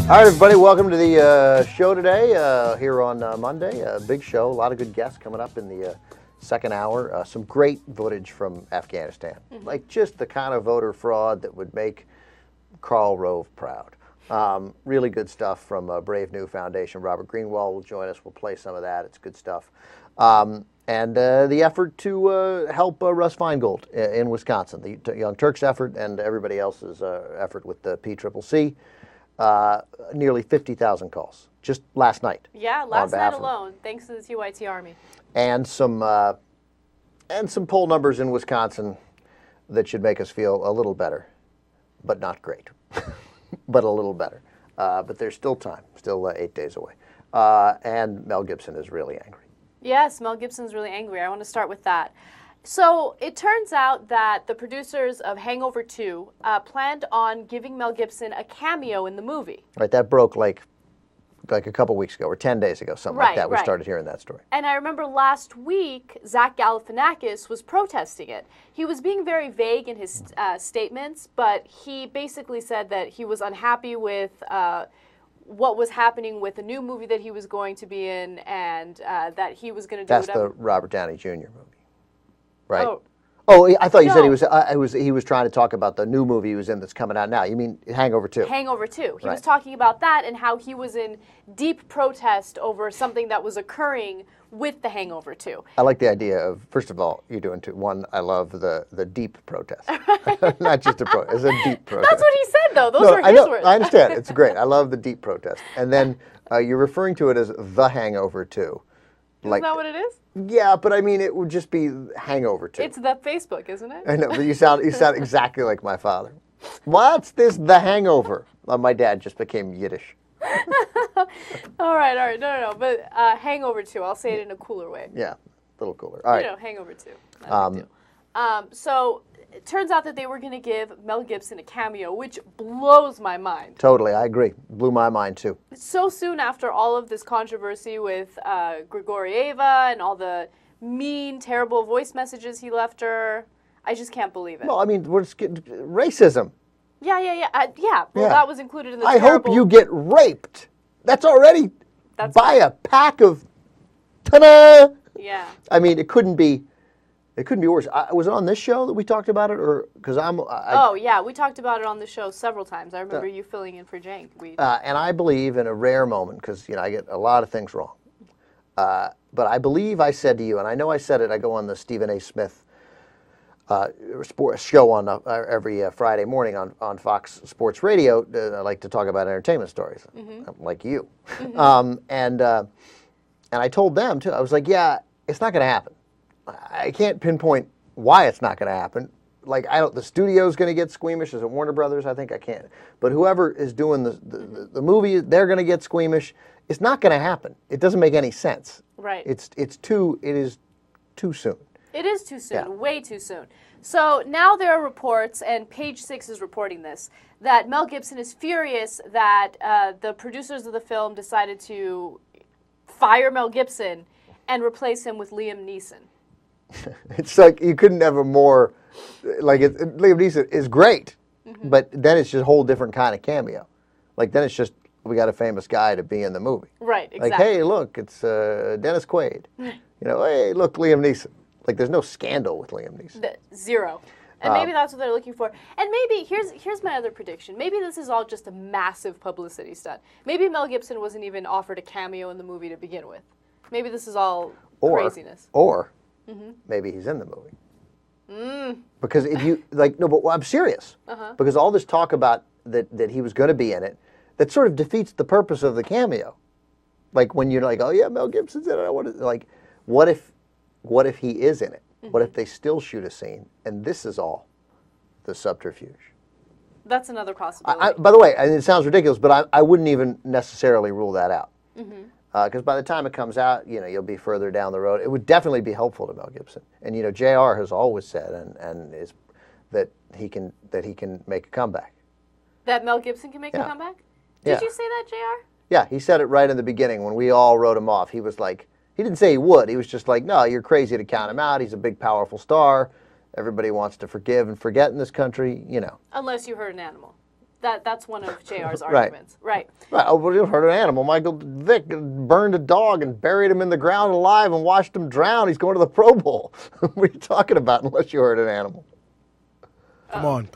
All right, everybody, welcome to the show today here on Monday. Big show, a lot of good guests coming up in the second hour. Some great footage from Afghanistan, like just the kind of voter fraud that would make Karl Rove proud. Really good stuff from Brave New Foundation. Robert Greenwald will join us. We'll play some of that. It's good stuff. And the effort to help Russ Feingold in Wisconsin, the Young Turks effort, and everybody else's effort with the PCCC. Nearly 50,000 calls just last night. Yeah, last night alone, thanks to the TYT Army. And some poll numbers in Wisconsin that should make us feel a little better, but not great, but a little better. But there's still time, still 8 days away. And Mel Gibson is really angry. Yes, Mel Gibson's really angry. I want to start with that. So it turns out that the producers of Hangover 2 planned on giving Mel Gibson a cameo in the movie. Right, that broke like a couple weeks ago or 10 days ago, something like that. We started hearing that story. And I remember last week, Zach Galifianakis was protesting it. He was being very vague in his statements, but he basically said that he was unhappy with what was happening with the new movie that he was going to be in, and that he was going to do whatever. That's the Robert Downey Jr. movie. Right. Oh, I thought you said he was trying to talk about the new movie he was in that's coming out now. You mean Hangover 2? Hangover 2. He was talking about that and how he was in deep protest over something that was occurring with the Hangover 2. I like the idea of, first of all, you're doing two. One, I love the deep protest. Not just a protest, it's a deep protest. That's what he said, though. Those were his words. I understand. It's great. I love the deep protest. And then you're referring to it as The Hangover 2. Isn't that what it is? Yeah, but I mean, it would just be Hangover 2. It's the Facebook, isn't it? I know, but you sound exactly like my father. What's this, The Hangover? My dad just became Yiddish. All right. No. But Hangover 2, I'll say it in a cooler way. Yeah, a little cooler. All right. Hangover 2. Not a big deal. So it turns out that they were going to give Mel Gibson a cameo, which blows my mind. Totally, I agree. Blew my mind, too. So soon after all of this controversy with Grigorieva and all the mean, terrible voice messages he left her, I just can't believe it. Well, I mean, we're just getting racism. Yeah. Well, that was included in the I hope you get raped. That's already by a pack of ta-da! Yeah. I mean, it couldn't be worse. Was it on this show that we talked about it, or because Oh yeah, we talked about it on the show several times. I remember you filling in for Jank. And I believe in a rare moment, because I get a lot of things wrong. But I believe I said to you, and I know I said it. I go on the Stephen A. Smith sports show on every Friday morning on Fox Sports Radio. I like to talk about entertainment stories, like you. And I told them too. I was like, yeah, it's not going to happen. I can't pinpoint why it's not going to happen. Like, the studio's going to get squeamish. Is it Warner Brothers? I think I can't. But whoever is doing the movie, they're going to get squeamish. It's not going to happen. It doesn't make any sense. Right. It is too soon. It is too soon, way too soon. So now there are reports, and Page Six is reporting this, that Mel Gibson is furious that the producers of the film decided to fire Mel Gibson and replace him with Liam Neeson. It's like you couldn't have a more, Liam Neeson is great, but then it's just a whole different kind of cameo. Like, then it's just, we got a famous guy to be in the movie. Right, exactly. Like, hey, look, it's Dennis Quaid. Hey, look, Liam Neeson. Like, there's no scandal with Liam Neeson. Zero. And maybe that's what they're looking for. And maybe, here's my other prediction. Maybe this is all just a massive publicity stunt. Maybe Mel Gibson wasn't even offered a cameo in the movie to begin with. Maybe this is all craziness. Or maybe he's in the movie. Because if you, no, but I'm serious. Because all this talk about that he was going to be in it, that sort of defeats the purpose of the cameo. Like, when you're like, oh yeah, Mel Gibson's in it. What if he is in it? What if they still shoot a scene and this is all the subterfuge? That's another possibility. By the way, it sounds ridiculous, but I wouldn't even necessarily rule that out. Because by the time it comes out, you'll be further down the road. It would definitely be helpful to Mel Gibson. And JR has always said and is that he can make a comeback. That Mel Gibson can make a comeback? Did you say that, JR? Yeah, he said it right in the beginning when we all wrote him off. He was like, he didn't say he would. He was just like, no, you're crazy to count him out. He's a big, powerful star. Everybody wants to forgive and forget in this country, Unless you hurt an animal. That's one of JR's Right. arguments. Right. Right. Oh, well, you've heard an animal. Michael Vick burned a dog and buried him in the ground alive and watched him drown. He's going to the Pro Bowl. What are you talking about unless you heard an animal? Come on.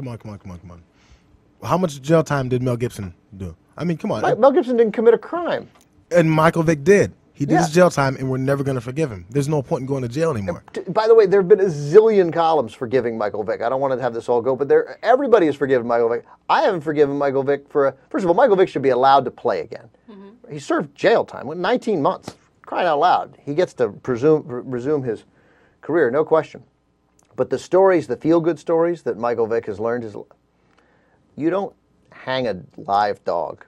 How much jail time did Mel Gibson do? I mean, come on. Mel Gibson didn't commit a crime. And Michael Vick did. He did Yeah. his jail time, and we're never going to forgive him. There's no point in going to jail anymore. By the way, there have been a zillion columns forgiving Michael Vick. I don't want to have this all go, but everybody has forgiven Michael Vick. I haven't forgiven Michael Vick first of all, Michael Vick should be allowed to play again. He served jail time, 19 months. Crying out loud. He gets to resume his career, no question. But the stories, the feel-good stories that Michael Vick has learned is you don't hang a live dog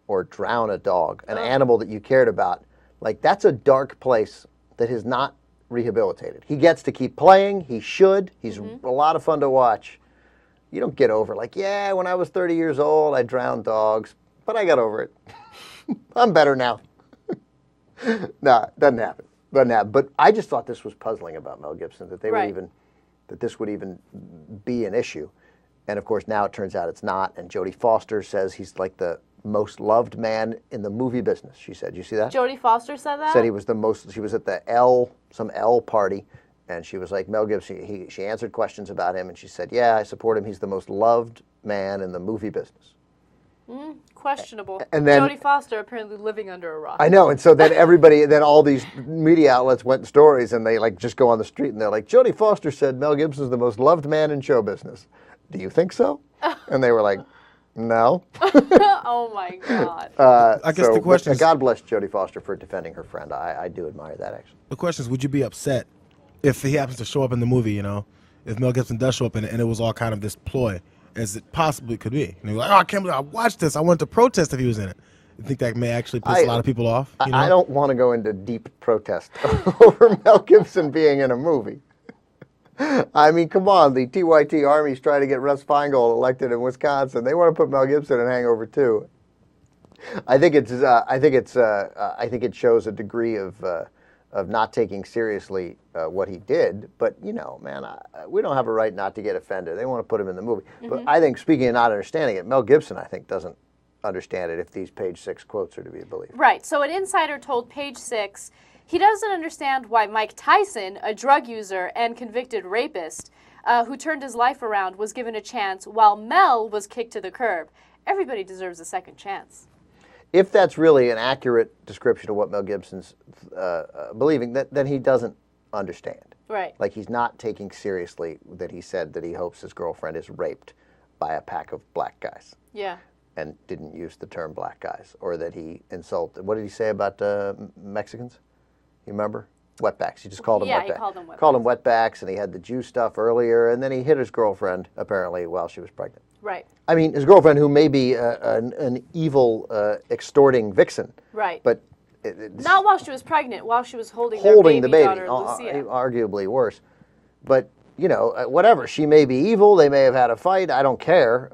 or drown a dog, an animal that you cared about. Like, that's a dark place that is not rehabilitated. He gets to keep playing. He should. He's a lot of fun to watch. You don't get over like, yeah, when I was 30 years old, I drowned dogs, but I got over it. I'm better now. No, it doesn't happen. But I just thought this was puzzling about Mel Gibson, that this would even be an issue. And of course, now it turns out it's not. And Jodie Foster says he's like the most loved man in the movie business. She said, you see that? Jodie Foster said that? Said he was she was at the some L party, and she was like, Mel Gibson, she answered questions about him, and she said, yeah, I support him. He's the most loved man in the movie business. Questionable. And then Jodie Foster apparently living under a rock. I know, and so then then all these media outlets went stories, and they like just go on the street, and they're like, Jodie Foster said Mel Gibson's the most loved man in show business. Do you think so? And they were like, no. Oh my God. I guess the question is, God bless Jodie Foster for defending her friend. I do admire that, actually. the question is, would you be upset if he happens to show up in the movie, you know, if Mel Gibson does show up in it and it was all kind of this ploy, as it possibly could be? And you're like, oh, I can't believe I watched this. I wanted to protest if he was in it. You think that may actually piss a lot of people off? You know? I don't want to go into deep protest over Mel Gibson being in a movie. I mean, come on, the TYT Army's trying to get Russ Feingold elected in Wisconsin. They want to put Mel Gibson in Hangover 2. I think it shows a degree of not taking seriously what he did. But you know, man, we don't have a right not to get offended. They want to put him in the movie. But I think, speaking of not understanding it, Mel Gibson, I think, doesn't understand it if these Page 6 quotes are to be believed. Right. So an insider told Page 6 he doesn't understand why Mike Tyson, a drug user and convicted rapist who turned his life around, was given a chance while Mel was kicked to the curb. Everybody deserves a second chance. If that's really an accurate description of what Mel Gibson's believing, then he doesn't understand. Right. Like, he's not taking seriously that he said that he hopes his girlfriend is raped by a pack of black guys. Yeah. And didn't use the term black guys, or that he insulted. What did he say about Mexicans? You remember? Wetbacks. He just called them wetbacks. Yeah, he called them wetbacks. Called them wetbacks, and he had the Jew stuff earlier, and then he hit his girlfriend, apparently, while she was pregnant. Right. I mean, his girlfriend, who may be an evil, extorting vixen. Right. But not while she was pregnant, while she was holding the baby, daughter, Lucia. Arguably worse. But, you know, whatever. She may be evil. They may have had a fight. I don't care.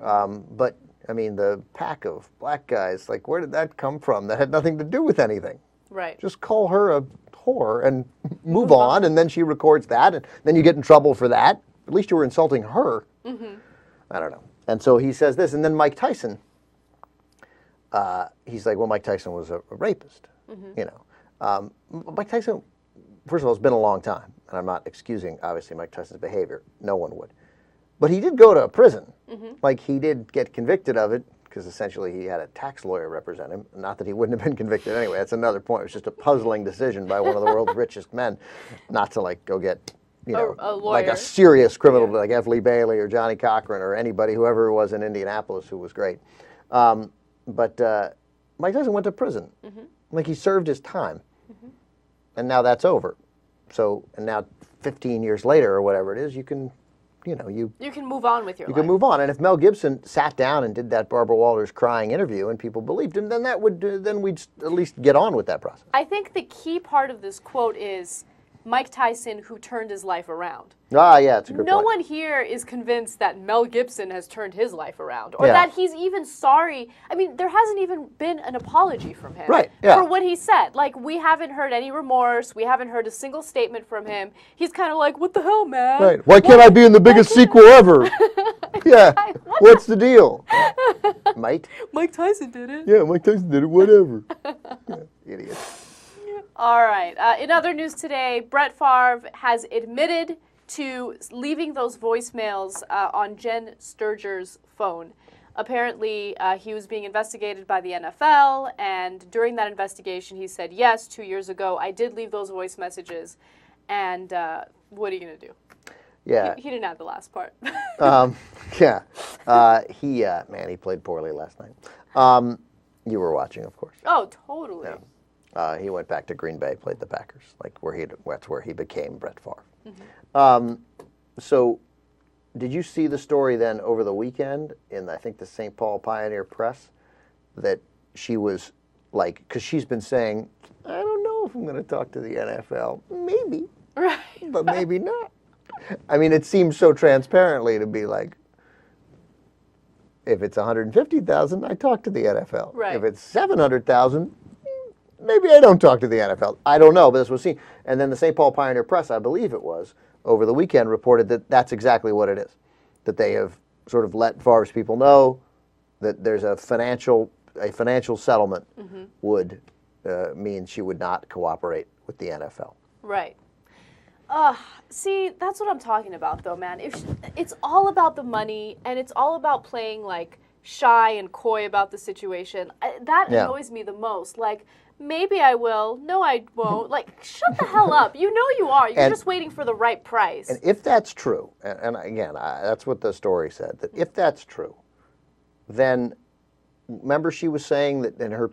But, I mean, the pack of black guys, like, where did that come from? That had nothing to do with anything. Right. Just call her a whore and move on, and then she records that, and then you get in trouble for that. At least you were insulting her. I don't know. And so he says this, and then Mike Tyson, he's like, well, Mike Tyson was a rapist. You know, Mike Tyson, first of all, it's been a long time, and I'm not excusing, obviously, Mike Tyson's behavior. No one would. But he did go to a prison. Like, he did get convicted of it, because essentially he had a tax lawyer represent him. Not that he wouldn't have been convicted anyway. That's another point. It was just a puzzling decision by one of the world's richest men not to, like, go get, you know, like a serious criminal like F. Lee Bailey or Johnny Cochran or anybody, whoever it was in Indianapolis who was great. But Mike Tyson went to prison. Like, he served his time. And now that's over. So, and now 15 years later or whatever it is, you can... You know, you can move on with your life. You can move on, and if Mel Gibson sat down and did that Barbara Walters crying interview, and people believed him, then then we'd at least get on with that process. I think the key part of this quote is Mike Tyson, who turned his life around. Ah, yeah, it's a good point. No one here is convinced that Mel Gibson has turned his life around, or that he's even sorry. I mean, there hasn't even been an apology from him for what he said. Like, we haven't heard any remorse. We haven't heard a single statement from him. He's kind of like, what the hell, man? Right. Why can't I be in the biggest sequel ever? Yeah. Why? What What's the deal? Mate? Mike Tyson did it. Yeah, Mike Tyson did it, whatever. Yeah, idiot. All right. In other news today, Brett Favre has admitted to leaving those voicemails on Jen Sturger's phone. Apparently, he was being investigated by the NFL, and during that investigation, he said, yes, 2 years ago, I did leave those voice messages, and what are you going to do? Yeah. He didn't have the last part. Yeah. He played poorly last night. You were watching, of course. Oh, totally. Yeah. He went back to Green Bay, played the Packers, that's where he became Brett Favre. Mm-hmm. So, did you see the story then over the weekend in, I think, the St. Paul Pioneer Press, that she was like, because she's been saying, I don't know if I'm going to talk to the NFL. Maybe. Right. But maybe not. I mean, it seems so transparently to be like, if it's 150,000, I talk to the NFL. Right. If it's 700,000, maybe I don't talk to the NFL. I don't know, but this was seen. And then the St. Paul Pioneer Press, I believe it was, over the weekend reported that that's exactly what it is. That they have sort of let Favre's people know that there's a financial settlement would mean she would not cooperate with the NFL. Right. See, that's what I'm talking about, though, man. It's all about the money, and it's all about playing, like, shy and coy about the situation. That annoys me the most. Like, maybe I will. No, I won't. Like, shut the hell up. You know you are. You're just waiting for the right price. And if that's true, and again, that's what the story said, that if that's true, then remember she was saying that, and her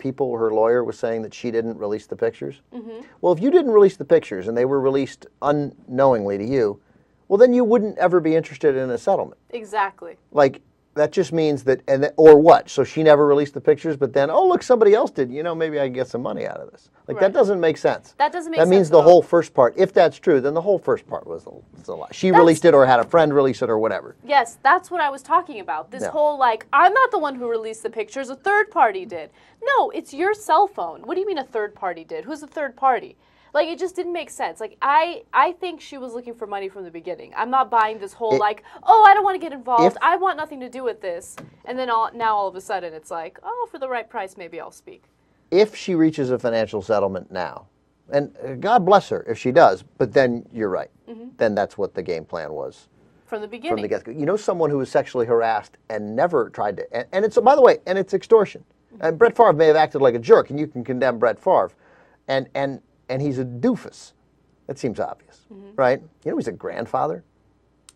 lawyer was saying that she didn't release the pictures? Mm-hmm. Well, if you didn't release the pictures and they were released unknowingly to you, well, then you wouldn't ever be interested in a settlement. Exactly. Like, that just means that, or what? So she never released the pictures, but then, oh, look, somebody else did. Maybe I can get some money out of this. Like, that doesn't make sense. That doesn't make sense. That means the whole first part, if that's true, then the whole first part was a lie. She released it or had a friend release it or whatever. Yes, that's what I was talking about. This whole, like, I'm not the one who released the pictures, a third party did. No, it's your cell phone. What do you mean a third party did? Who's the third party? Like, it just didn't make sense. Like, I think she was looking for money from the beginning. I'm not buying this whole, I don't want to get involved. I want nothing to do with this. And then now all of a sudden it's like, oh, for the right price, maybe I'll speak. If she reaches a financial settlement now, and God bless her if she does, but then you're right. Mm-hmm. Then that's what the game plan was. From the beginning. From the get-go. You know someone who was sexually harassed and never tried to, and it's, by the way, and it's extortion. Mm-hmm. And Brett Favre may have acted like a jerk, and you can condemn Brett Favre. And he's a doofus. That seems obvious, right? He's a grandfather.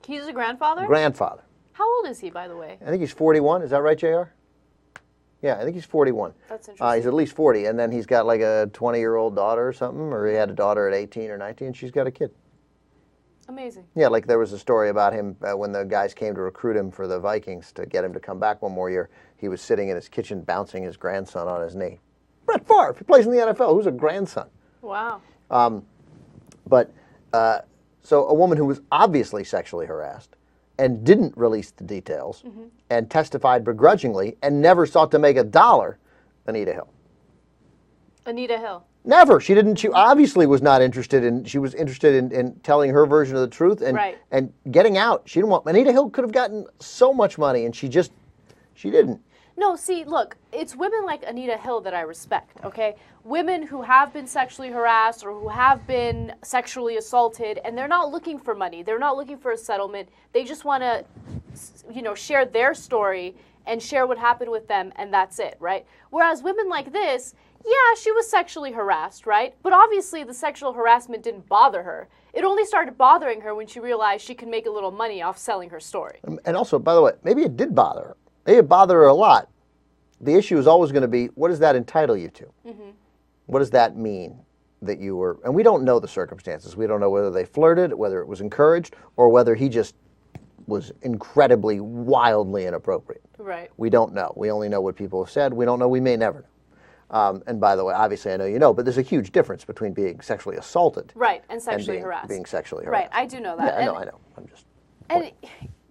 He's a grandfather? Grandfather. How old is he, by the way? I think he's 41. Is that right, JR? Yeah, I think he's 41. That's interesting. He's at least 40, and then he's got like a 20-year-old daughter or something, or he had a daughter at 18 or 19, and she's got a kid. Amazing. Yeah, like there was a story about him when the guys came to recruit him for the Vikings to get him to come back one more year. He was sitting in his kitchen bouncing his grandson on his knee. Brett Favre, he plays in the NFL. Who's a grandson? Wow. So a woman who was obviously sexually harassed and didn't release the details and testified begrudgingly and never sought to make a dollar, Anita Hill. Anita Hill. Never. She didn't. She obviously was not interested in. She was interested in telling her version of the truth and getting out. She didn't want. Anita Hill could have gotten so much money, and she didn't. No, see, look, it's women like Anita Hill that I respect, okay? Women who have been sexually harassed or who have been sexually assaulted, and they're not looking for money. They're not looking for a settlement. They just want to, share their story and share what happened with them, and that's it, right? Whereas women like this, yeah, she was sexually harassed, right? But obviously the sexual harassment didn't bother her. It only started bothering her when she realized she could make a little money off selling her story. And also, by the way, maybe it did bother her. Maybe it bothered her a lot. The issue is always going to be, what does that entitle you to? Mm-hmm. What does that mean that you were, and we don't know the circumstances. We don't know whether they flirted, whether it was encouraged, or whether he just was incredibly, wildly inappropriate. Right. We don't know. We only know what people have said. We don't know. We may never know. And by the way, obviously I know you know, but there's a huge difference between being sexually assaulted. Right, and sexually harassed. Being sexually harassed. Right, I do know that. Yeah, I know. I'm just...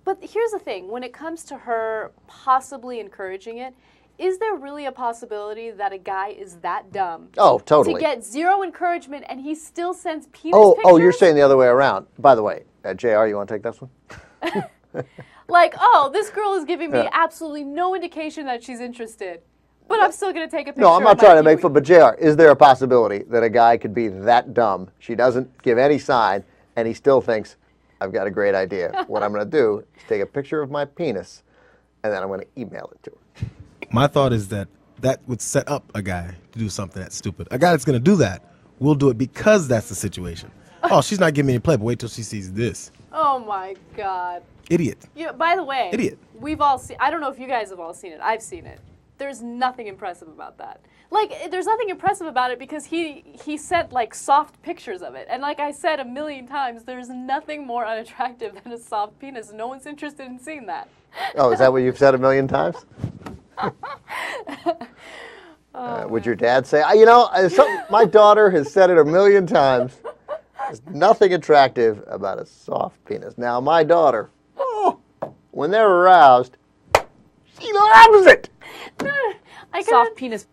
But here's the thing. When it comes to her possibly encouraging it, is there really a possibility that a guy is that dumb? Oh, totally. To get zero encouragement and he still sends penis pictures? Oh, you're saying the other way around. By the way, JR, you want to take this one? Like, oh, this girl is giving me Yeah. absolutely no indication that she's interested, but I'm still going to take a picture. No, I'm not of my trying to make kiwi. fun, but JR, is there a possibility that a guy could be that dumb, she doesn't give any sign, and he still thinks, I've got a great idea. What I'm going to do is take a picture of my penis, and then I'm going to email it to her. My thought is that would set up a guy to do something that's stupid. A guy that's going to do that will do it because that's the situation. Oh, she's not giving me any play, but wait till she sees this. Oh my God. Idiot. Yeah, by the way, Idiot. We've all seen, I don't know if you guys have all seen it. I've seen it. There's nothing impressive about that. Like, there's nothing impressive about it because he sent, like, soft pictures of it. And like I said a million times, there's nothing more unattractive than a soft penis. No one's interested in seeing that. Oh, is that what you've said a million times? Would your dad say, my daughter has said it a million times. There's nothing attractive about a soft penis. Now, my daughter, when they're aroused, she loves it. Soft penis.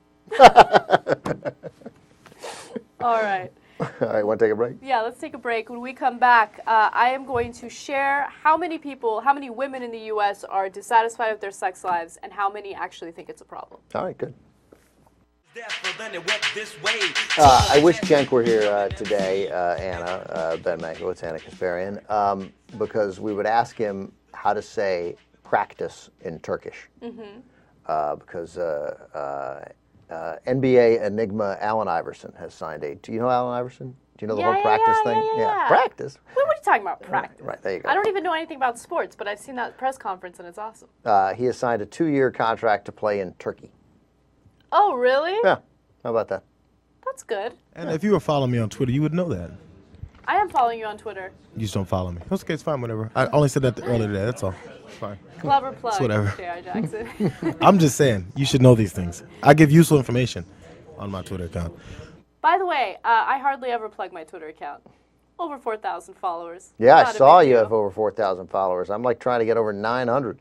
All right. All right, want to take a break? Yeah, let's take a break. When we come back, I am going to share how many women in the U.S. are dissatisfied with their sex lives and how many actually think it's a problem. All right, good. I wish Cenk were here today, Anna, Ben Mankiewicz, Anna Kasparian, because we would ask him how to say practice in Turkish. Because NBA enigma Allen Iverson has signed do you know Allen Iverson? Do you know the whole practice thing? Yeah. Practice. Wait, what are you talking about? Practice. Right, there you go. I don't even know anything about sports, but I've seen that press conference and it's awesome. He has signed a 2-year contract to play in Turkey. Oh, really? Yeah, how about that? That's good. And if you were following me on Twitter, you would know that. I am following you on Twitter. You just don't follow me. It's okay, it's fine, whatever. I only said that earlier today, that's all. It's fine. Clever plug, whatever. J.R. Jackson. I'm just saying, you should know these things. I give useful information on my Twitter account. By the way, I hardly ever plug my Twitter account. Over 4,000 followers. Yeah, Not I a saw big you deal. have over 4,000 followers. I'm like trying to get over 900.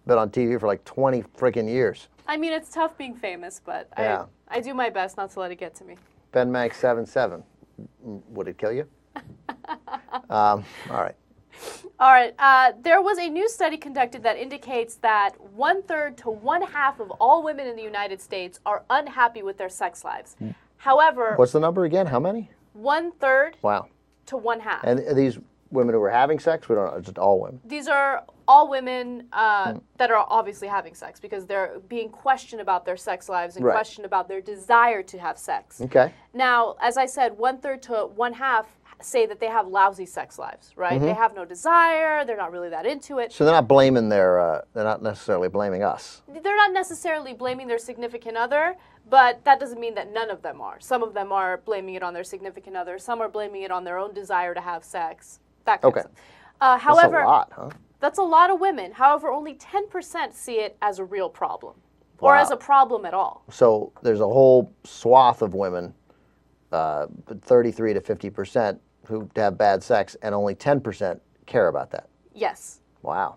Been on TV for like 20 freaking years. I mean, it's tough being famous, but Yeah. I do my best not to let it get to me. Ben Mank 77. Would it kill you? All right. All right. There was a new study conducted that indicates that 1/3 to 1/2 of all women in the United States are unhappy with their sex lives. However, What's the number again? How many? 1/3 Wow. to 1/2. And are these women who are having sex? We don't know. It's just all women. These are all women that are obviously having sex because they're being questioned about their sex lives and Right. questioned about their desire to have sex. Okay. Now, as I said, 1/3 to 1/2 say that they have lousy sex lives, right? They have no desire, they're not really that into it. So they're not blaming they're not necessarily blaming us. They're not necessarily blaming their significant other, but that doesn't mean that none of them are. Some of them are blaming it on their significant other, some are blaming it on their own desire to have sex, that kind Okay. of stuff. However, That's a lot, huh? that's a lot of women. However, only 10% see it as a real problem or Wow. as a problem at all. So there's a whole swath of women, 33 to 50%, who have bad sex, and only 10% care about that. Yes. Wow.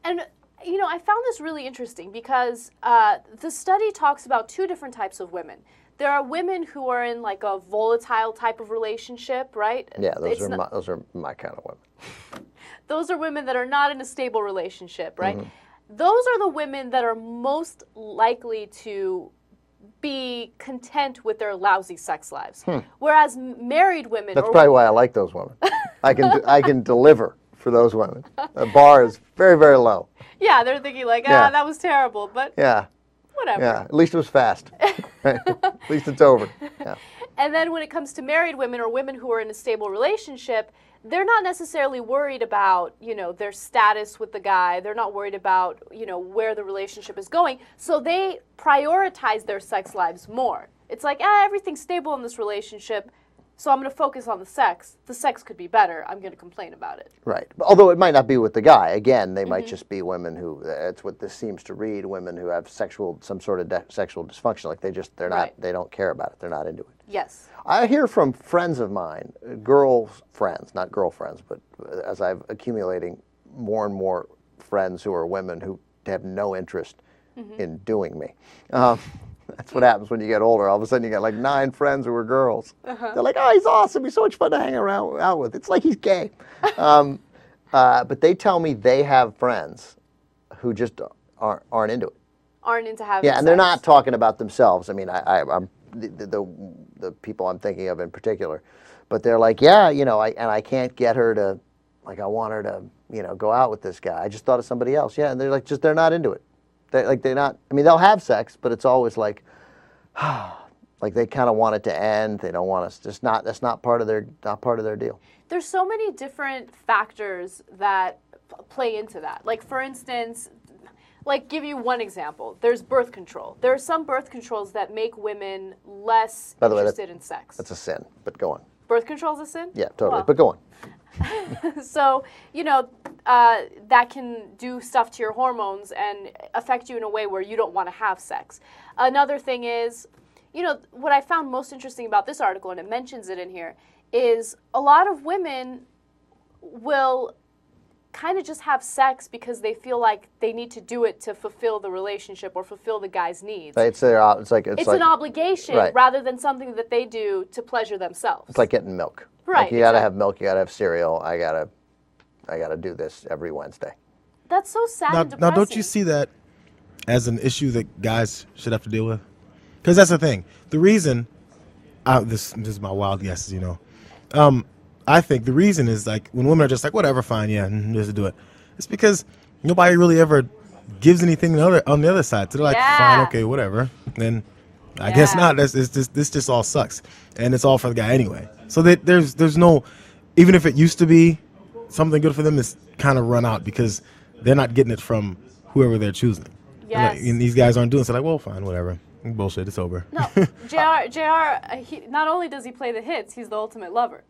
And, you know, I found this really interesting because the study talks about two different types of women. There are women who are in like a volatile type of relationship, right? Yeah, those It's are not- those are my kind of women. Those are women that are not in a stable relationship, right? Those are the women that are most likely to be content with their lousy sex lives. Whereas married women That's or probably why I like those women. I can deliver for those women. The bar is very, very low. yeah, they're thinking like, Yeah. that was terrible, but Yeah, whatever. yeah. At least it was fast. Right? At least it's over. Yeah. And then when it comes to married women or women who are in a stable relationship, they're not necessarily worried about, you know, their status with the guy. They're not worried about, you know, where the relationship is going. So they prioritize their sex lives more. It's like, everything's stable in this relationship, so I'm going to focus on the sex. The sex could be better. I'm going to complain about it. Right. Although it might not be with the guy. Again, they might just be women who. That's what this seems to read. Women who have some sort of sexual dysfunction. Like they're not. Right. They don't care about it. They're not into it. Yes. I hear from friends of mine, girls friends, not girlfriends, but as I'm accumulating more and more friends who are women who have no interest in doing me. That's what happens when you get older. All of a sudden, you got like 9 friends who are girls. They're like, "Oh, he's awesome. He's so much fun to hang out with. It's like he's gay." But they tell me they have friends who just aren't into it. Aren't into having Yeah, and they're sex. not talking about themselves. I mean, I'm the people I'm thinking of in particular, but they're like, yeah, I can't get her to, like, I want her to, go out with this guy. I just thought of somebody else. Yeah, and they're like, they're not into it. They're not. I mean, they'll have sex, but it's always like, like they kind of want it to end. They don't want us. Just not. That's not part of their deal. There's so many different factors that play into that. Like, for instance, give you one example. There's birth control. There are some birth controls that make women less By the way, interested in sex. That's a sin. But go on. Birth control is a sin? Yeah, totally. Well, But go on. so, that can do stuff to your hormones and affect you in a way where you don't want to have sex. Another thing is, what I found most interesting about this article, and it mentions it in here, is a lot of women will kind of just have sex because they feel like they need to do it to fulfill the relationship or fulfill the guy's needs. It's like An obligation right. rather than something that they do to pleasure themselves. It's like getting milk. Right, Like you gotta exactly. have milk. You gotta have cereal. I gotta do this every Wednesday. That's so sad and Now, depressing. don't you see that as an issue that guys should have to deal with? Because that's the thing. The reason, this is my wild guesses, I think the reason is like when women are just like, whatever, fine, yeah, just do it. It's because nobody really ever gives anything on the other side. So they're like, Yeah. fine, okay, whatever. Then I guess Yeah. not. This just all sucks, and it's all for the guy anyway. So there's no, even if it used to be something good for them, it's kind of run out because they're not getting it from whoever they're choosing. Yes. And these guys aren't doing it. So like, well, fine, whatever. Bullshit, it's over. No, JR, not only does he play the hits, he's the ultimate lover.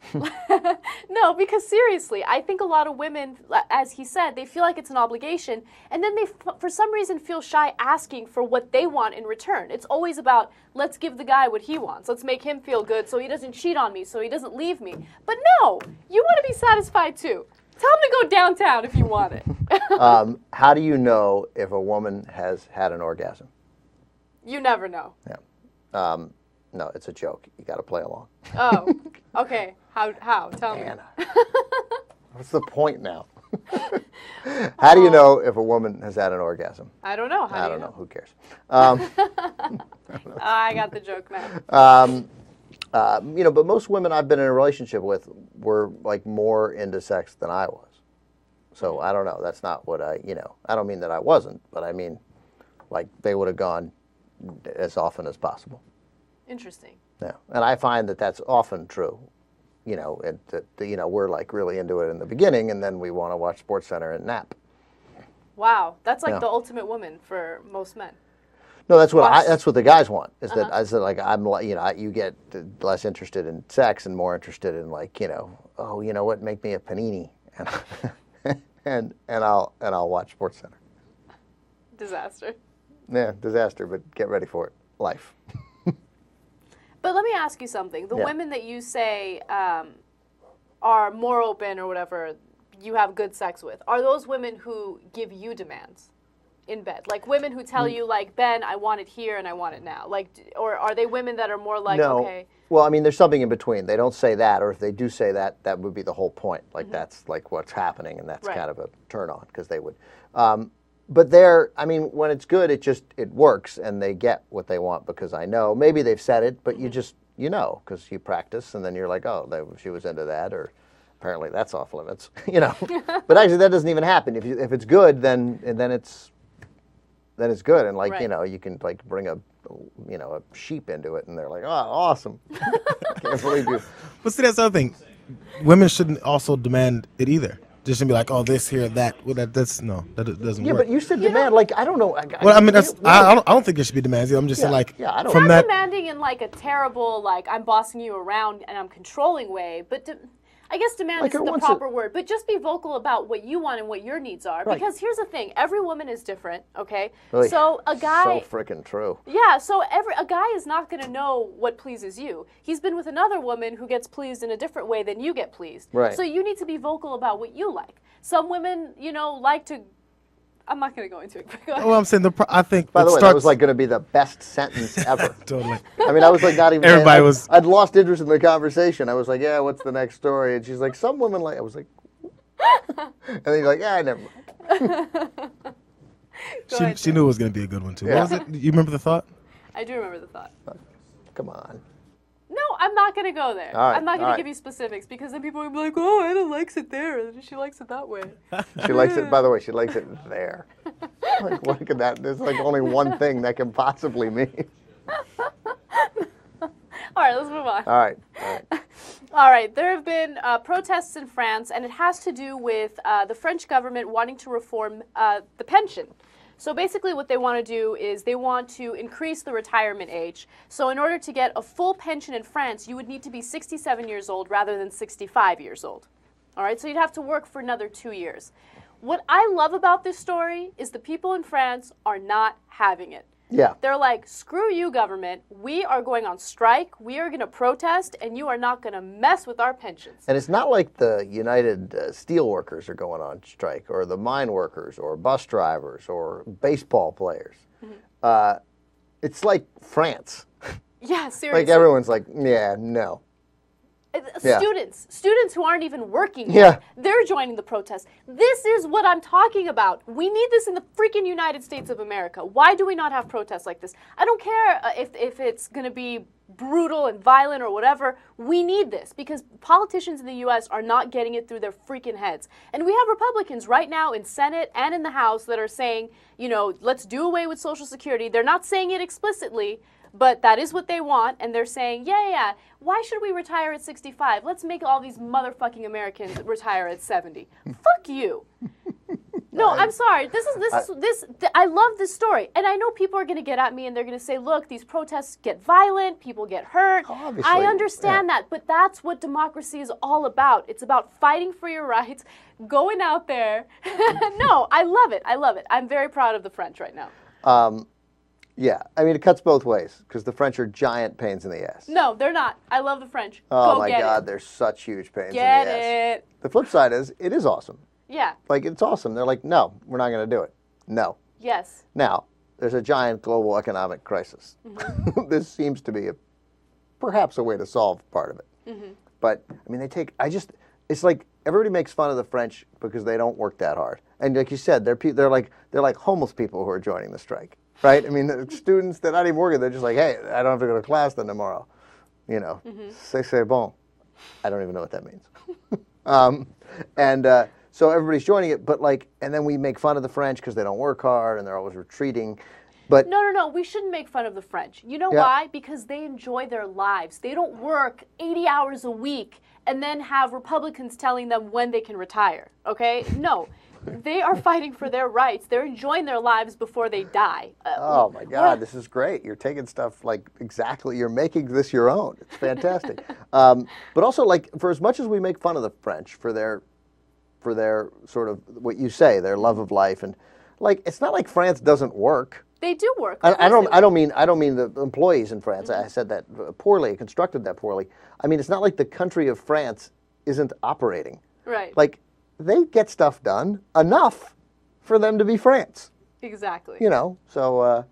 No, because seriously, I think a lot of women, as he said, they feel like it's an obligation, and then they, for some reason, feel shy asking for what they want in return. It's always about, let's give the guy what he wants. Let's make him feel good so he doesn't cheat on me, so he doesn't leave me. But no, you want to be satisfied too. Tell him to go downtown if you want it. How do you know if a woman has had an orgasm? You never know. Yeah. No, it's a joke. You got to play along. Oh, okay. How? Tell me. Anna. What's the point now? How do you know if a woman has had an orgasm? I don't know. How I do you don't know. Who cares? I got the joke now. But most women I've been in a relationship with were like more into sex than I was. So I don't know. That's not what I don't mean that I wasn't, but I mean, like they would have gone as often as possible. Interesting. Yeah, and I find that that's often true. We're like really into it in the beginning, and then we want to watch SportsCenter and nap. Wow, that's like Yeah. the ultimate woman for most men. No, that's what Watch. that's what the guys want. Is that I said like I'm like you get less interested in sex and more interested in like what, make me a panini and I'll watch SportsCenter. Disaster. Yeah, disaster, but get ready for it. Life. But let me ask you something. The Yeah. women that you say are more open or whatever, you have good sex with, are those women who give you demands in bed? Like women who tell you, like, Ben, I want it here and I want it now. Like, or are they women that are more like, No. okay. Well, I mean, there's something in between. They don't say that, or if they do say that, that would be the whole point. Like that's like what's happening, and that's Right. kind of a turn on because they would. But I mean, when it's good, it works, and they get what they want because I know. Maybe they've said it, but you just because you practice, and then you're like, oh, she was into that, or apparently that's off limits, But actually, that doesn't even happen. If it's good, then it's good, and like Right. you can like bring a sheep into it, and they're like, oh, awesome. Can't believe you. But see, that's the other thing. Women shouldn't also demand it either. Just to be like, oh, this here, that. Well, that doesn't Yeah, work. but you said demand. Like I don't know. Well, I mean, I don't think it should be demands. I'm just saying, like, I don't. from Not that. demanding in like a terrible, like, I'm bossing you around and I'm controlling way, but I guess demand Like isn't it the wants proper word, but just be vocal about what you want and what your needs are. Right. Because here's the thing, every woman is different, okay? Really, So a guy... So freaking true. Yeah, so a guy is not going to know what pleases you. He's been with another woman who gets pleased in a different way than you get pleased. Right. So you need to be vocal about what you like. Some women, like to... I'm not going to go into it. But go ahead. Well, I'm saying I think. By the it way, that starts- was like going to be the best sentence ever. Totally. I mean, I was like not even. Everybody was- I'd lost interest in the conversation. I was like, yeah, what's the next story? And she's like, some women like. I was like, And then you're like, yeah, never mind. Go ahead, She knew it was going to be a good one, too. Yeah. What was it? You remember the thought? I do remember the thought. Come on. No, I'm not going to go there. All right, I'm not going all to right. give you specifics because then people will be like, oh, Anna likes it there. And she likes it that way. She likes it, by the way, she likes it there. Like, what could that, there's like only one thing that can possibly mean. All right, let's move on. All right, all right. All right, there have been protests in France, and it has to do with the French government wanting to reform the pension. So basically what they want to do is they want to increase the retirement age. So in order to get a full pension in France, you would need to be 67 years old rather than 65 years old. All right, so you'd have to work for another 2 years. What I love about this story is the people in France are not having it. Yeah. They're like, screw you, government. We are going on strike. We are going to protest, and you are not going to mess with our pensions. And it's not like the United Steelworkers are going on strike, or the mine workers, or bus drivers, or baseball players. It's like France. Yeah, seriously. Like everyone's like, yeah, no. Yeah. Students who aren't even working Yeah. yet, they're joining the protest. This is what I'm talking about. We need this in the freaking United States of America. Why do we not have protests like this? I don't care if it's going to be brutal and violent or whatever. We need this because politicians in the U.S. are not getting it through their freaking heads. And we have Republicans right now in Senate and in the House that are saying, you know, let's do away with Social Security. They're not saying it explicitly, but that is what they want, and they're saying, yeah, why should we retire at 65? Let's make all these motherfucking Americans retire at 70. Fuck you. No, I'm sorry. I love this story, and I know people are going to get at me, and they're going to say, look, these protests get violent, people get hurt. Obviously, I understand yeah. that, but that's what democracy is all about. It's about fighting for your rights, going out there. No, I love it. I love it. I'm very proud of the French right now. Yeah, I mean, it cuts both ways, because the French are giant pains in the ass. No, they're not. I love the French. Oh, Go my get God, it. they're such huge pains Get in the ass. it. The flip side is, it is awesome. Yeah. Like, it's awesome. They're like, no, we're not going to do it. No. Yes. Now, there's a giant global economic crisis. Mm-hmm. This seems to be perhaps a way to solve part of it. Mm-hmm. But, I mean, it's like everybody makes fun of the French because they don't work that hard. And like you said, they're like homeless people who are joining the strike. Right? I mean, the students, they're not even working. They're just like, hey, I don't have to go to class then tomorrow. You know, c'est bon. I don't even know what that means. So everybody's joining it, but like, and then we make fun of the French because they don't work hard and they're always retreating. But No. We shouldn't make fun of the French. You know Yeah. why? Because they enjoy their lives. They don't work 80 hours a week and then have Republicans telling them when they can retire. Okay? No. They are fighting for their rights. They're enjoying their lives before they die. oh my God, this is great. You're taking stuff like exactly, you're making this your own. It's fantastic. But also, like, for as much as we make fun of the French for their sort of, what you say, their love of life, and like, it's not like France doesn't work. They do work. I don't mean the employees in France. I said that poorly. I constructed that poorly. I mean, it's not like the country of France isn't operating. Right. Like, they get stuff done enough for them to be France. Exactly. You know, so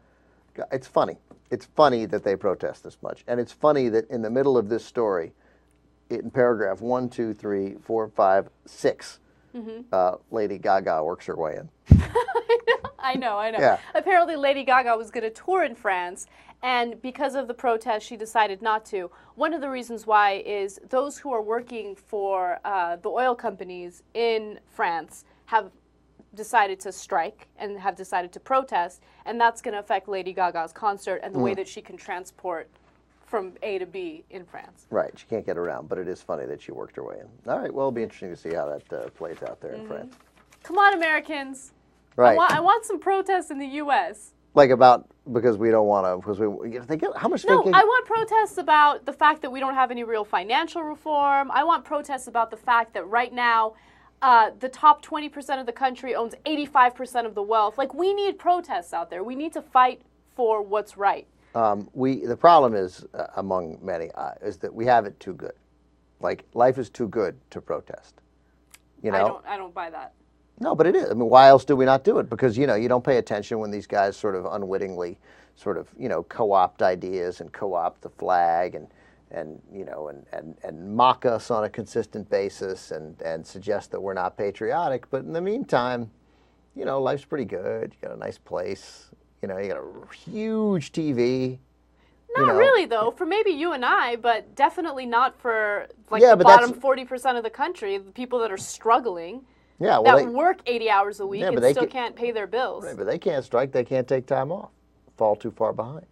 it's funny. It's funny that they protest this much, and it's funny that in the middle of this story, in paragraph 1, 2, 3, 4, 5, 6, Lady Gaga works her way in. I know. Yeah. Apparently, Lady Gaga was going to tour in France, and because of the protest, she decided not to. One of the reasons why is those who are working for the oil companies in France have decided to strike and have decided to protest, and that's going to affect Lady Gaga's concert and the way that she can transport from A to B in France. Right, she can't get around, but it is funny that she worked her way in. All right, well, it'll be interesting to see how that plays out there in France. Come on, Americans. Right. I want some protests in the U.S. Like because we don't want to, because they get, how much No, vacation? I want protests about the fact that we don't have any real financial reform. I want protests about the fact that right now the top 20% of the country owns 85% of the wealth. Like, we need protests out there. We need to fight for what's right. The problem is, among many, is that we have it too good. Like, life is too good to protest. You know? I don't buy that. No, but it is. I mean, why else do we not do it? Because, you know, you don't pay attention when these guys sort of unwittingly sort of, you know, co-opt ideas and co-opt the flag and, you know, and mock us on a consistent basis and suggest that we're not patriotic. But in the meantime, you know, life's pretty good. You got a nice place. You know, you got a huge TV. Not really, though, for maybe you and I, but definitely not for like Yeah, the but bottom 40% of the country, the people that are struggling, Yeah, well, that work 80 hours a week Yeah, but and they still ca- can't pay their bills. right, but they can't strike. They can't take time off. Fall too far behind.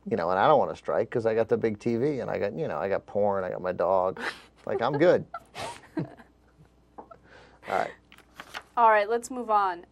You know, and I don't want to strike because I got the big TV and I got, you know, I got porn. I got my dog. Like, I'm good. All right. All right, let's move on.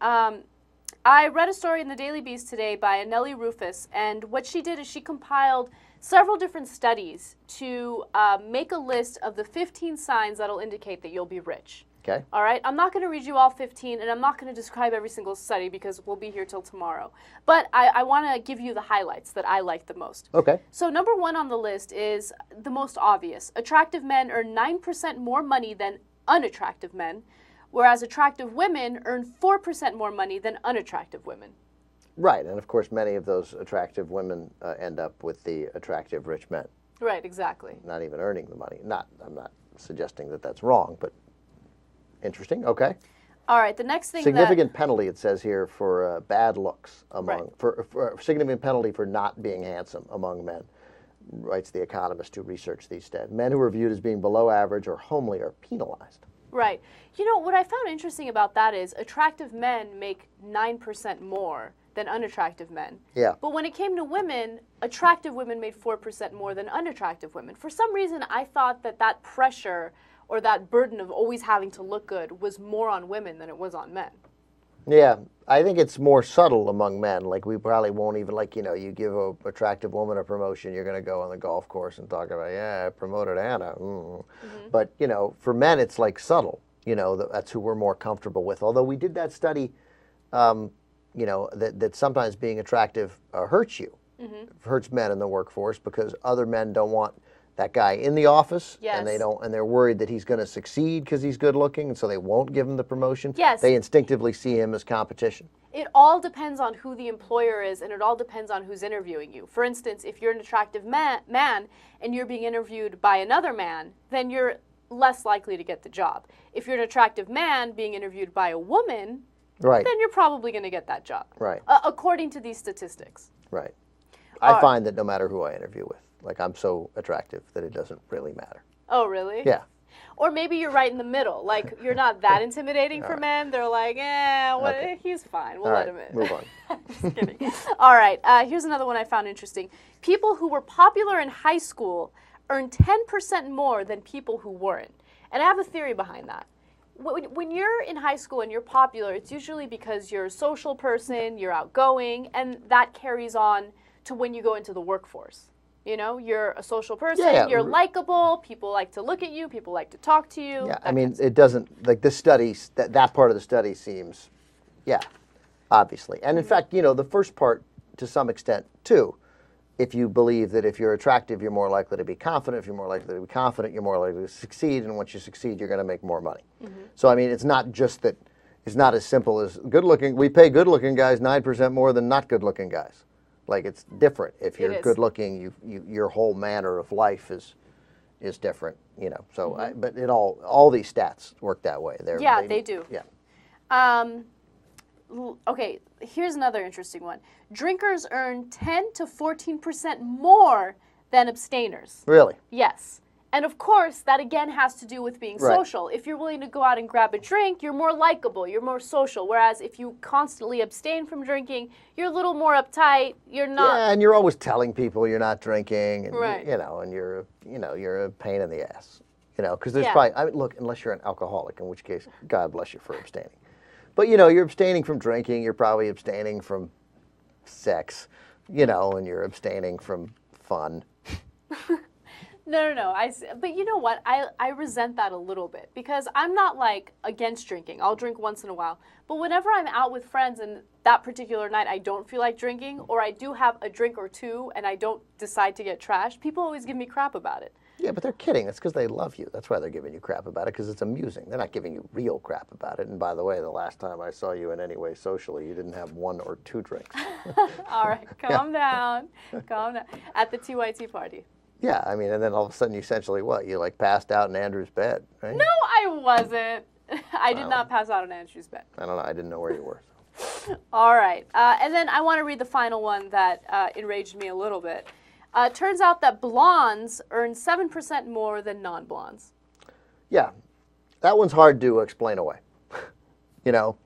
I read a story in the Daily Beast today by Nellie Rufus, and what she did is she compiled several different studies to make a list of the 15 signs that'll indicate that you'll be rich. Okay. All right, I'm not going to read you all 15, and I'm not going to describe every single study because we'll be here till tomorrow. But I want to give you the highlights that I like the most. Okay. So number 1 on the list is the most obvious. Attractive men earn 9% more money than unattractive men, whereas attractive women earn 4% more money than unattractive women. Right, and of course, many of those attractive women end up with the attractive rich men. Right, exactly. Not even earning the money. I'm not suggesting that that's wrong, but interesting. Okay. All right, the next thing Significant penalty, it says here, for bad looks among, Right. for significant penalty for not being handsome among men, writes The Economist, who researched these stats. Men who are viewed as being below average or homely are penalized. Right. You know, what I found interesting about that is attractive men make 9% more than unattractive men. Yeah. But when it came to women, attractive women made 4% more than unattractive women. For some reason, I thought that that pressure or that burden of always having to look good was more on women than it was on men. Yeah, I think it's more subtle among men. Like, we probably won't even, like, you know, you give a attractive woman a promotion, you're going to go on the golf course and talk about, yeah, I promoted Anna. But, you know, for men, it's like subtle. You know, that's who we're more comfortable with. Although we did that study, you know, that sometimes being attractive hurts you, hurts men in the workforce because other men don't want that guy in the office, and Yes. and they're worried that he's going to succeed because he's good looking, and so they won't give him the promotion. Yes. They instinctively see him as competition. It all depends on who the employer is, and it all depends on who's interviewing you. For instance, if you're an attractive man and you're being interviewed by another man, then you're less likely to get the job. If you're an attractive man being interviewed by a woman, Right. then you're probably going to get that job. Right. According to these statistics. Right. I find that no matter who I interview with, like, I'm so attractive that it doesn't really matter. Oh, really? Yeah. Or maybe you're right in the middle. Like, you're not that intimidating for men. They're like, Okay. he's fine. We'll All let right, him in. move on. Just kidding. All right. Here's another one I found interesting. People who were popular in high school earn 10% more than people who weren't. And I have a theory behind that. When you're in high school and you're popular, it's usually because you're a social person, you're outgoing, and that carries on to when you go into the workforce. You know, you're a social person, Yeah. you're likable, people like to look at you, people like to talk to you. Yeah, that I mean, kind of it doesn't, like, this study, that part of the study seems, yeah, obviously. And in fact, you know, the first part, to some extent, too, if you believe that if you're attractive, you're more likely to be confident. If you're more likely to be confident, you're more likely to succeed. And once you succeed, you're going to make more money. So, I mean, it's not just that, it's not as simple as good looking. We pay good looking guys 9% more than not good looking guys. Like, it's different. If you're good looking, your whole manner of life is different, you know. So, but it all these stats work that way. they do. Yeah. Okay, here's another interesting one. Drinkers earn 10 to 14% more than abstainers. Really? Yes. And of course, that again has to do with being Right. social. If you're willing to go out and grab a drink, you're more likable, you're more social. Whereas if you constantly abstain from drinking, you're a little more uptight, you're not. Yeah, and you're always telling people you're not drinking, and Right. you know, and you're a pain in the ass, you know, because there's Yeah. probably, I mean, look, unless you're an alcoholic, in which case, God bless you for abstaining. But you know, you're abstaining from drinking, you're probably abstaining from sex, you know, and you're abstaining from fun. No. But you know what? I resent that a little bit because I'm not like against drinking. I'll drink once in a while. But whenever I'm out with friends and that particular night I don't feel like drinking, or I do have a drink or two and I don't decide to get trashed, people always give me crap about it. Yeah, but they're kidding. It's because they love you. That's why they're giving you crap about it, because it's amusing. They're not giving you real crap about it. And by the way, the last time I saw you in any way socially, you didn't have 1 or 2 drinks. All right, calm down. Calm down. At the TYT party. Yeah, I mean, and then all of a sudden, you essentially what? You like passed out in Andrew's bed, right? No, I wasn't. I did not pass out in Andrew's bed. I don't know. I didn't know where you were. All right. And then I want to read the final one that enraged me a little bit. Turns out that blondes earn 7% more than non-blondes. Yeah, that one's hard to explain away. You know,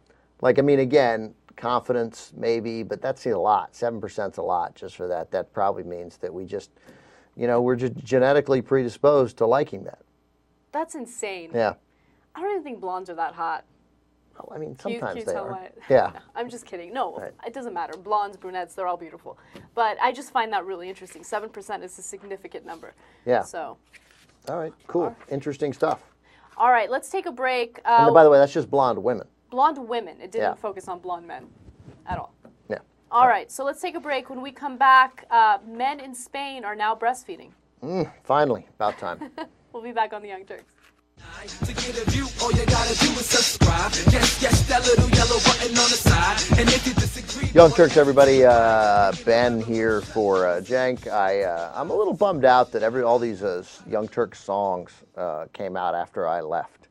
like, I mean, again, confidence maybe, but that's a lot. 7%'s a lot just for that. That probably means that we just, we're just genetically predisposed to liking that. That's insane. Yeah. I don't even think blondes are that hot. Well, I mean, Can you sometimes they tell are. why? Yeah. No, I'm just kidding. No, Right. It doesn't matter. Blondes, brunettes, they're all beautiful. But I just find that really interesting. 7% is a significant number. Yeah. So. All right, cool. Interesting stuff. All right, let's take a break. And by the way, that's just blonde women. Blonde women. It didn't Yeah. focus on blonde men at all. Yeah. All right, so let's take a break. When we come back, men in Spain are now breastfeeding. Finally, about time. We'll be back on the Young Turks. To get a view, all you gotta do is subscribe. Yes, that little yellow button on the side. And if you disagree, Young Turks, everybody. Ben here for Jank. I'm a little bummed out that all these Young Turks songs came out after I left.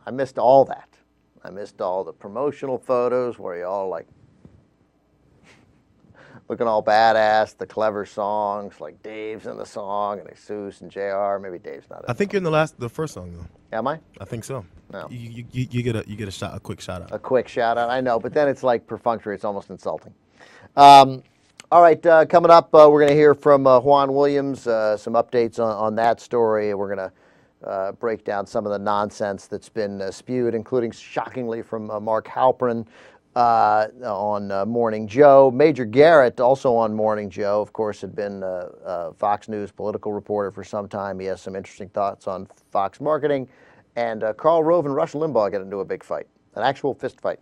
I missed all that. I missed all the promotional photos where you all like looking all badass, the clever songs, like Dave's in the song, and Jesus and JR. Maybe Dave's not in I think you're in the first song though. Am I? I think so. No. You get a quick shout out. A quick shout out. I know, but then it's like perfunctory. It's almost insulting. All right, coming up, we're going to hear from Juan Williams, some updates on that story. We're going to break down some of the nonsense that's been spewed, including shockingly from Mark Halperin on Morning Joe. Major Garrett, also on Morning Joe, of course, had been a Fox News political reporter for some time. He has some interesting thoughts on Fox marketing. And Karl Rove and Rush Limbaugh get into a big fight, an actual fist fight.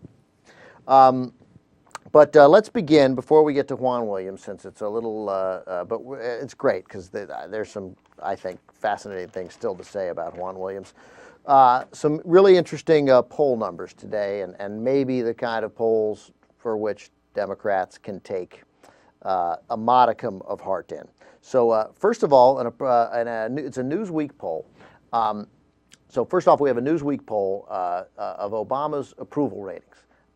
But let's begin before we get to Juan Williams, since it's a little, but it's great because there's some, I think, fascinating things still to say about Juan Williams. Some really interesting poll numbers today, and maybe the kind of polls for which Democrats can take a modicum of heart in. So first of all, it's a Newsweek poll. So first off, we have a Newsweek poll of Obama's approval ratings.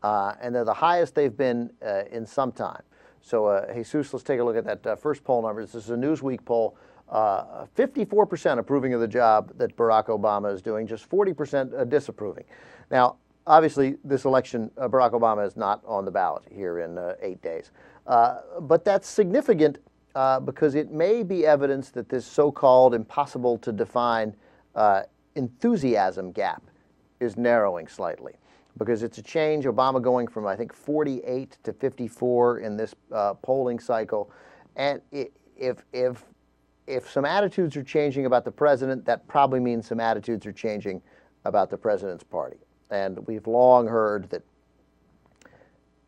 And they're the highest they've been in some time. So, Jesus, let's take a look at that first poll number. This is a Newsweek poll. 54% approving of the job that Barack Obama is doing, just 40% disapproving. Now, obviously, this election, Barack Obama is not on the ballot here in 8 days. But that's significant because it may be evidence that this so-called impossible to define enthusiasm gap is narrowing slightly. Because it's a change, Obama going from, I think, 48 to 54 in this polling cycle. And if some attitudes are changing about the president, that probably means some attitudes are changing about the president's party. And we've long heard that,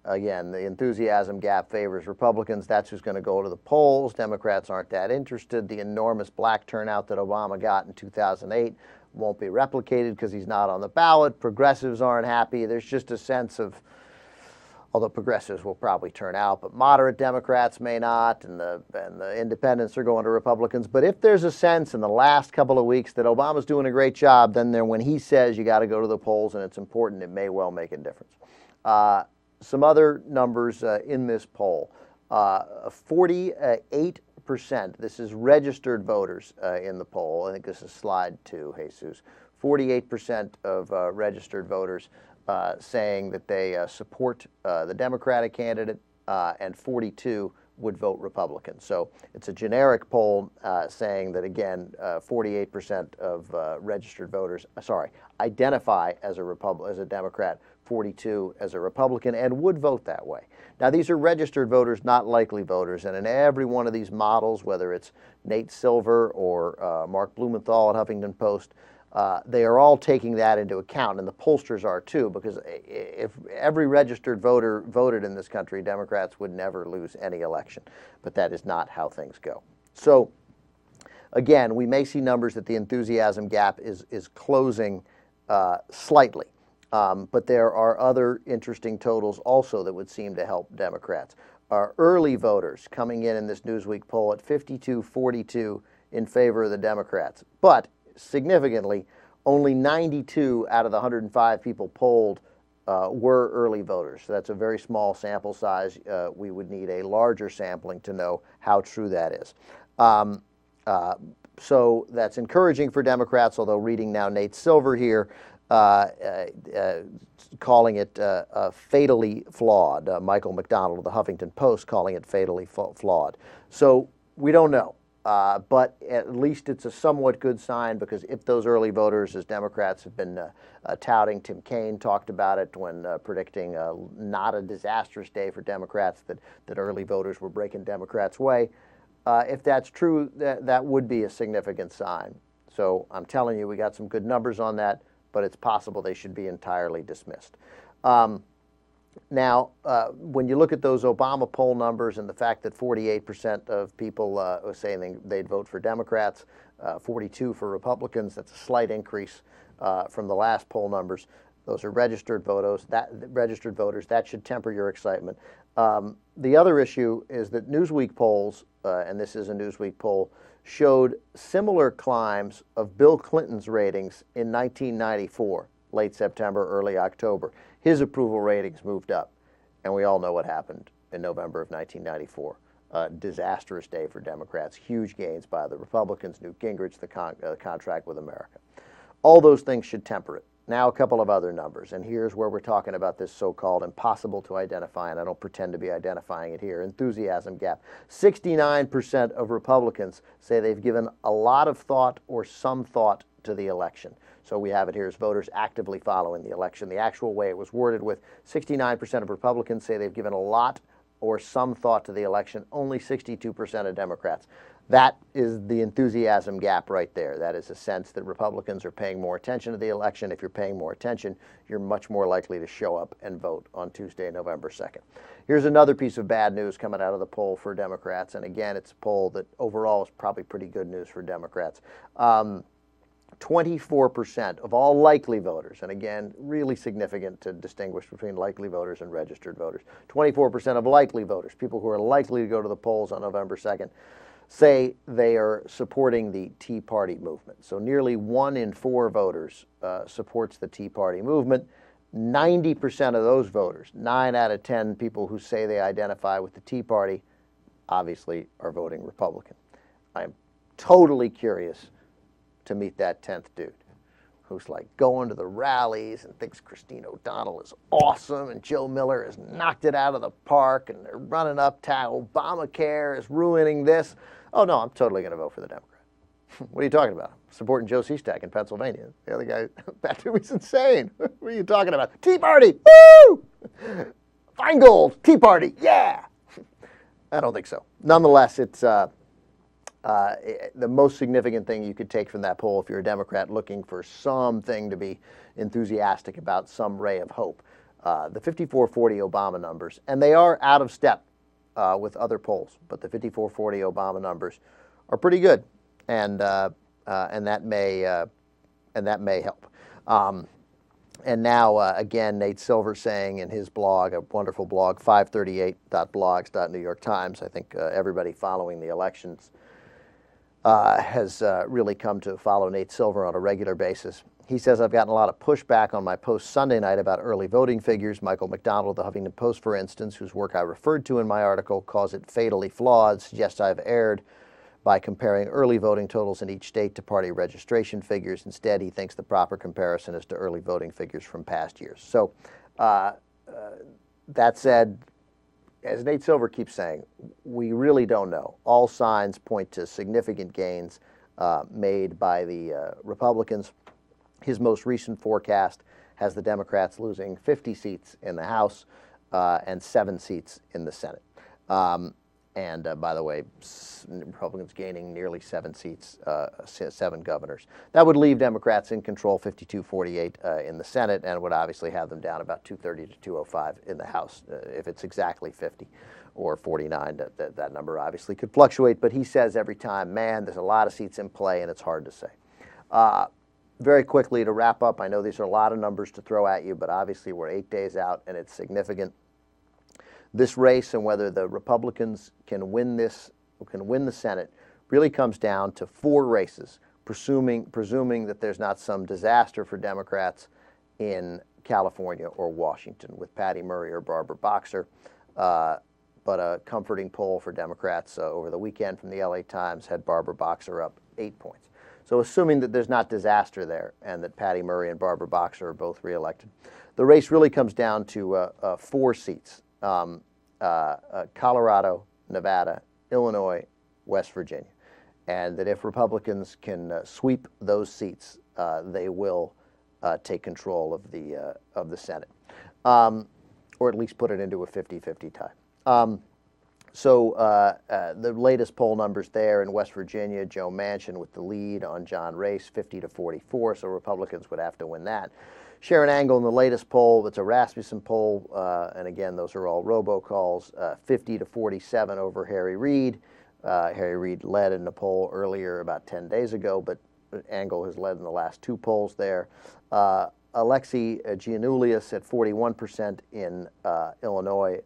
again, the enthusiasm gap favors Republicans. That's who's going to go to the polls. Democrats aren't that interested. The enormous black turnout that Obama got in 2008 won't be replicated because he's not on the ballot. Progressives aren't happy. There's just a sense of, although progressives will probably turn out, but moderate Democrats may not, and the independents are going to Republicans. But if there's a sense in the last couple of weeks that Obama's doing a great job, then when he says you got to go to the polls and it's important, it may well make a difference. Some other numbers in this poll. 48%. This is registered voters in the poll. I think this is slide 2, Jesus. 48% of registered voters saying that they support the Democratic candidate, and 42 would vote Republican. So it's a generic poll saying that, again, 48% of registered voters, identify as a Democrat, 42 as a Republican, and would vote that way. Now, these are registered voters, not likely voters, and in every one of these models, whether it's Nate Silver or Mark Blumenthal at Huffington Post, they are all taking that into account, and the pollsters are too, because if every registered voter voted in this country, Democrats would never lose any election. But that is not how things go. So, again, we may see numbers that the enthusiasm gap is closing slightly. But there are other interesting totals also that would seem to help Democrats. are early voters coming in this Newsweek poll at 52-42 in favor of the Democrats. But significantly, only 92 out of the 105 people polled were early voters. So that's a very small sample size. We would need a larger sampling to know how true that is. So that's encouraging for Democrats, although reading now Nate Silver here, calling it fatally flawed. Michael McDonald of the Huffington Post calling it fatally flawed. So we don't know. But at least it's a somewhat good sign, because if those early voters, as Democrats have been touting, Tim Kaine talked about it when predicting not a disastrous day for Democrats, that early voters were breaking Democrats' way. If that's true, that would be a significant sign. So I'm telling you, we got some good numbers on that, but it's possible they should be entirely dismissed. Now, when you look at those Obama poll numbers and the fact that 48% of people were saying they'd vote for Democrats, 42 for Republicans, that's a slight increase from the last poll numbers. Those are registered voters. That should temper your excitement. The other issue is that Newsweek polls, and this is a Newsweek poll, showed similar climbs of Bill Clinton's ratings in 1994, late September, early October. His approval ratings moved up, and we all know what happened in November of 1994. Disastrous day for Democrats, huge gains by the Republicans, Newt Gingrich, the contract with America. All those things should temper it. Now a couple of other numbers, and here's where we're talking about this so-called impossible to identify, and I don't pretend to be identifying it here, enthusiasm gap. 69% of Republicans say they've given a lot of thought or some thought to the election. So we have it here as voters actively following the election. The actual way it was worded with 69% of Republicans say they've given a lot or some thought to the election, only 62% of Democrats. That is the enthusiasm gap right there. That is a sense that Republicans are paying more attention to the election. If you're paying more attention, you're much more likely to show up and vote on Tuesday, November 2nd. Here's another piece of bad news coming out of the poll for Democrats. And again, it's a poll that overall is probably pretty good news for Democrats. 24% of all likely voters, and again, really significant to distinguish between likely voters and registered voters. 24% of likely voters, people who are likely to go to the polls on November 2nd, say they are supporting the Tea Party movement. So nearly 1 in 4 voters supports the Tea Party movement. 90% of those voters, 9 out of 10 people who say they identify with the Tea Party, obviously are voting Republican. I am totally curious to meet that 10th dude who's like going to the rallies and thinks Christine O'Donnell is awesome and Joe Miller has knocked it out of the park and they're running uptown. Obamacare is ruining this. Oh, no, I'm totally going to vote for the Democrat. What are you talking about? Supporting Joe Seastack in Pennsylvania. The other guy, that dude was insane. What are you talking about? Tea Party! Woo! Feingold! Tea Party! Yeah! I don't think so. Nonetheless, it's the most significant thing you could take from that poll if you're a Democrat looking for something to be enthusiastic about, some ray of hope. The 54-40 Obama numbers, and they are out of step with other polls, but the 54-40 Obama numbers are pretty good, and that may help. And now, again, Nate Silver saying in his blog, a wonderful blog, 538.blogs.New York Times, I think everybody following the elections has really come to follow Nate Silver on a regular basis. He says, I've gotten a lot of pushback on my post Sunday night about early voting figures. Michael McDonald of the Huffington Post, for instance, whose work I referred to in my article, calls it fatally flawed, suggests I've erred by comparing early voting totals in each state to party registration figures. Instead, he thinks the proper comparison is to early voting figures from past years. So that said, as Nate Silver keeps saying, we really don't know. All signs point to significant gains made by the Republicans. His most recent forecast has the Democrats losing 50 seats in the House and 7 seats in the Senate. And by the way, Republicans gaining nearly 7 seats, 7 governors. That would leave Democrats in control 52-48 in the Senate, and would obviously have them down about 230 to 205 in the House. If it's exactly 50 or 49, that number obviously could fluctuate. But he says every time, man, there's a lot of seats in play, and it's hard to say. Very quickly to wrap up, I know these are a lot of numbers to throw at you, but obviously we're 8 days out, and it's significant. This race and whether the Republicans can win the Senate really comes down to 4 races, presuming that there's not some disaster for Democrats in California or Washington with Patty Murray or Barbara Boxer. But a comforting poll for Democrats over the weekend from the LA Times had Barbara Boxer up 8 points. So assuming that there's not disaster there and that Patty Murray and Barbara Boxer are both reelected, the race really comes down to 4 seats, Colorado, Nevada, Illinois, West Virginia. And that if Republicans can sweep those seats, they will take control of the Senate, or at least put it into a 50-50 tie. The latest poll numbers there in West Virginia, Joe Manchin with the lead on John Race, 50-44, so Republicans would have to win that. Sharon Angle in the latest poll, it's a Rasmussen poll, and again, those are all robocalls, 50-47 over Harry Reid. Harry Reid led in the poll earlier about 10 days ago, but Angle has led in the last 2 polls there. Alexei Giannoulias at 41% in Illinois.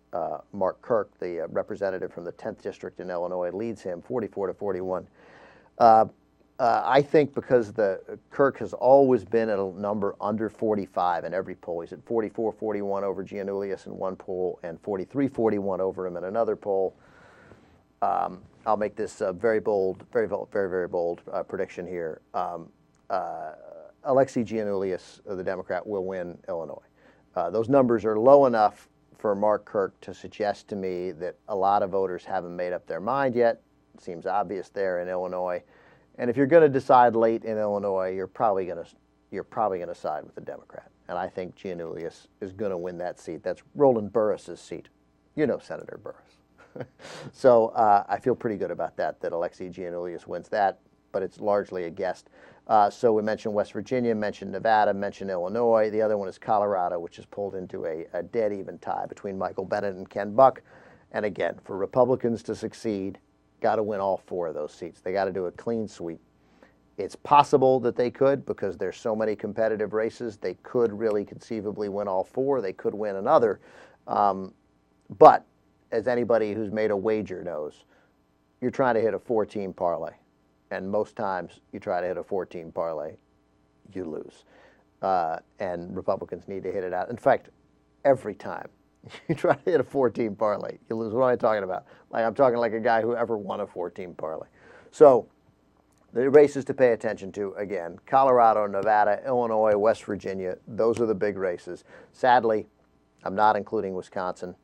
Mark Kirk, the representative from the 10th district in Illinois, leads him 44-41. I think because Kirk has always been at a number under 45 in every poll. He's at 44-41 over Giannoulias in one poll and 43-41 over him in another poll. I'll make this very bold prediction here. Alexei Giannoulias, the Democrat, will win Illinois. Those numbers are low enough for Mark Kirk to suggest to me that a lot of voters haven't made up their mind yet. It seems obvious there in Illinois. And if you're going to decide late in Illinois, you're probably going to side with the Democrat. And I think Giannoulias is going to win that seat. That's Roland Burris's seat. You know Senator Burris. So I feel pretty good about that Alexei Giannoulias wins that, but it's largely a guess. So we mentioned West Virginia, mentioned Nevada, mentioned Illinois. The other one is Colorado, which is pulled into a dead even tie between Michael Bennet and Ken Buck. And again, for Republicans to succeed, got to win all 4 of those seats. They got to do a clean sweep. It's possible that they could because there's so many competitive races. They could really conceivably win all 4. They could win another. But as anybody who's made a wager knows, you're trying to hit a 4-team parlay. And most times you try to hit a 4-team parlay, you lose. And Republicans need to hit it out. In fact, every time you try to hit a 4-team parlay, you lose. What am I talking about? I'm talking like a guy who ever won a 4-team parlay. So the races to pay attention to, again, Colorado, Nevada, Illinois, West Virginia, those are the big races. Sadly, I'm not including Wisconsin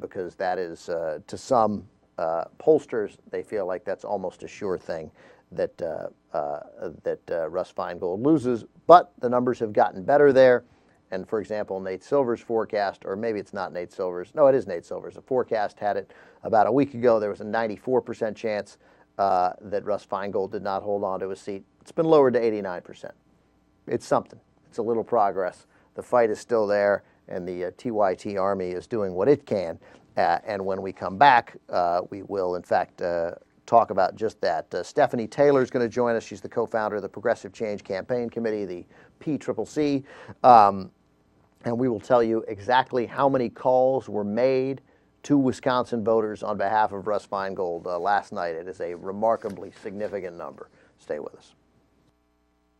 because that is, to some pollsters, they feel like that's almost a sure thing that Russ Feingold loses. But the numbers have gotten better there. And for example, Nate Silver's forecast, or maybe it's not Nate Silver's. No, it is Nate Silver's. The forecast had it about a week ago. There was a 94% chance that Russ Feingold did not hold on to his seat. It's been lowered to 89%. It's something. It's a little progress. The fight is still there, and the TYT Army is doing what it can. And when we come back, we will, in fact, talk about just that. Stephanie Taylor is going to join us. She's the co-founder of the Progressive Change Campaign Committee, the PCCC. And we will tell you exactly how many calls were made to Wisconsin voters on behalf of Russ Feingold last night. It is a remarkably significant number. Stay with us.